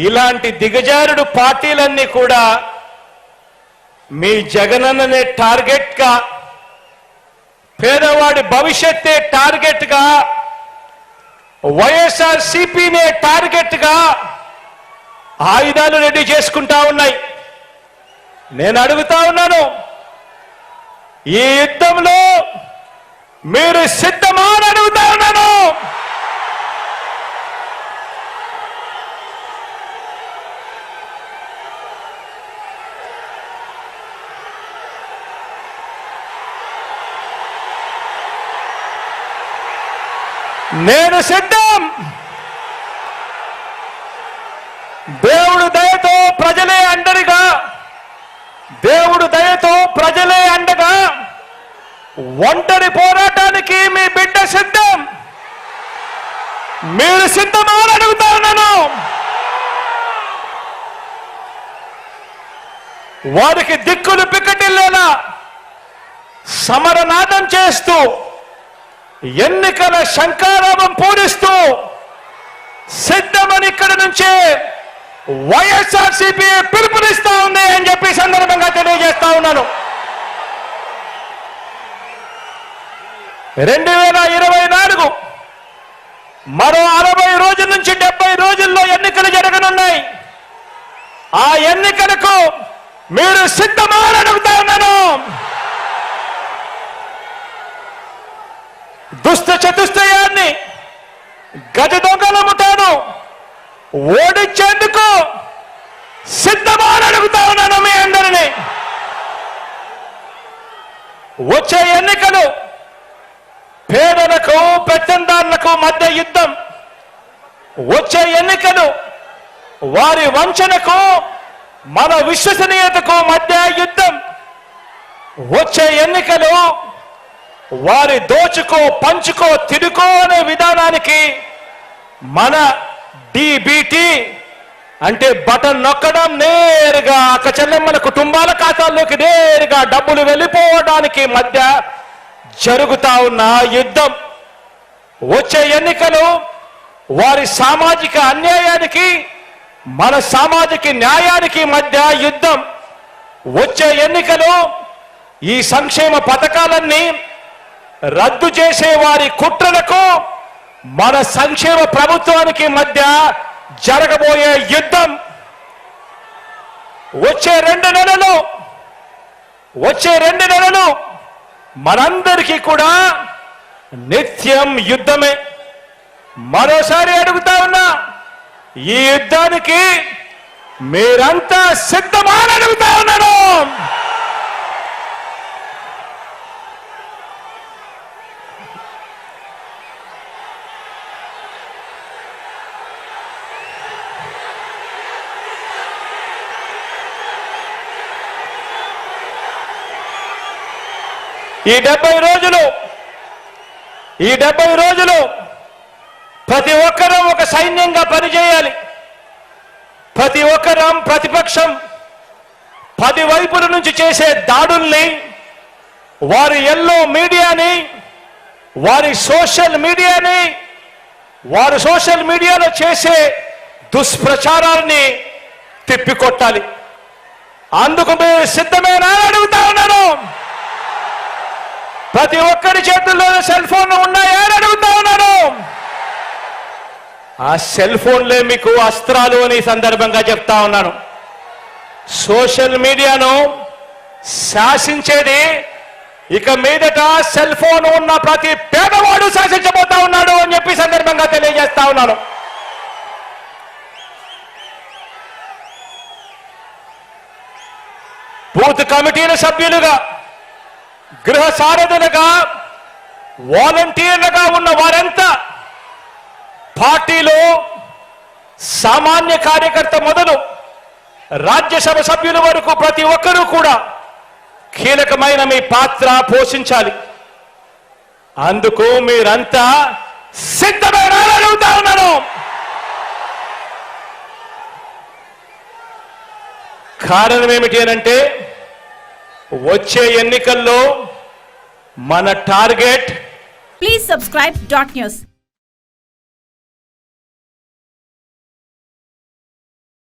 ఇలాంటి దిగజారుడు పార్టీలన్నీ కూడా మీ జగనన్ననే టార్గెట్ గా, పేదవాడి భవిష్యత్తే టార్గెట్ గా, వైఎస్ఆర్సీపీనే టార్గెట్ గా ఆయుధాలు రెడీ చేసుకుంటా ఉన్నాయి. నేను అడుగుతా ఉన్నాను, ఈ యుద్ధంలో మీరు సిద్ధమా అని అడుగుతా ఉన్నాను. నేను సిద్ధం. దేవుడు దయతో ప్రజలే అండగా, దేవుడు దయతో ప్రజలే అండగా ఒంటరి పోరాటానికి మీ బిడ్డ సిద్ధం. మీరు సిద్ధమా అని అడుగుతా ఉన్నాను. వారికి దిక్కులు పిక్కటిల్లేలా సమరనాదం చేస్తూ, ఎన్నికల శంఖారావం పూరిస్తూ సిద్ధమని ఇక్కడి నుంచే వైఎస్ఆర్సీపీ పిలుపునిస్తా ఉంది అని చెప్పి సందర్భంగా తెలియజేస్తా ఉన్నాను. 2024 మరో 60 రోజుల నుంచి 70 రోజుల్లో ఎన్నికలు జరగనున్నాయి. ఆ ఎన్నికలకు మీరు సిద్ధమా అని అడుగుతా ఉన్నాను. దుష్ట చతుష్టయాన్ని, గజ దొంగల ముఠాను ఓడించేందుకు సిద్ధమా అని అడుగుతా ఉన్నాను మీ అందరినీ. వచ్చే ఎన్నికలు పేదలకు పెత్తందారులకు మధ్య యుద్ధం. వచ్చే ఎన్నికలు వారి వంచనకు మన విశ్వసనీయతకు మధ్య యుద్ధం. వచ్చే ఎన్నికలు వారి దోచుకో పంచుకో తిడుకో అనే విధానానికి మన డిబిటి అంటే బటన్ నొక్కడం, నేరుగా అక్క చెల్లెమ్మల కుటుంబాల ఖాతాల్లోకి నేరుగా డబ్బులు వెళ్ళిపోవడానికి మధ్య జరుగుతా ఉన్న యుద్ధం. వచ్చే ఎన్నికలు వారి సామాజిక అన్యాయానికి మన సామాజిక న్యాయానికి మధ్య యుద్ధం. వచ్చే ఎన్నికలు ఈ సంక్షేమ పథకాలన్నీ రద్దు చేసే వారి కుట్రలకు మన సంక్షేమ ప్రభుత్వానికి మధ్య జరగబోయే యుద్ధం. వచ్చే 2 నెలలు మనందరికీ కూడా నిత్యం యుద్ధమే. మరోసారి అడుగుతా ఉన్నా, ఈ యుద్ధానికి మీరంతా సిద్ధమా అని అడుగుతా ఉన్నాను. ఈ 70 రోజులు ప్రతి ఒక్కరూ ఒక సైన్యంగా పనిచేయాలి. ప్రతి ఒక్కరం ప్రతిపక్షం 10 వైపుల నుంచి చేసే దాడుల్ని, వారి ఎల్లో మీడియాని, వారి సోషల్ మీడియాలో చేసే దుష్ప్రచారాన్ని తిప్పికొట్టాలి. అందుకు మీరు సిద్ధమేనా అని అడుగుతా ఉన్నాను. ప్రతి ఒక్కరి చేతుల్లో సెల్ ఫోన్లు ఉన్నాయా అని అడుగుతా ఉన్నాను. ఆ సెల్ ఫోన్లే మీకు అస్త్రాలు అని సందర్భంగా చెప్తా ఉన్నాను. సోషల్ మీడియాను శాసించేది ఇక మీదట సెల్ ఫోన్ ఉన్న ప్రతి పేదవాడు శాసించబోతా ఉన్నాడు అని చెప్పి సందర్భంగా తెలియజేస్తా ఉన్నాను. బూత్ కమిటీల సభ్యులుగా, గృహ సారథులుగా, వాలంటీర్లుగా ఉన్న వారంతా పార్టీలో సామాన్య కార్యకర్త మొదలు రాజ్యసభ సభ్యుల వరకు ప్రతి ఒక్కరూ కూడా కీలకమైన మీ పాత్ర పోషించాలి. అందుకు మీరంతా సిద్ధమేనా అని అడుగుతా ఉన్నాను. కారణం ఏమిటి అనంటే, వచ్చే ఎన్నికల్లో మన టార్గెట్. Please subscribe .news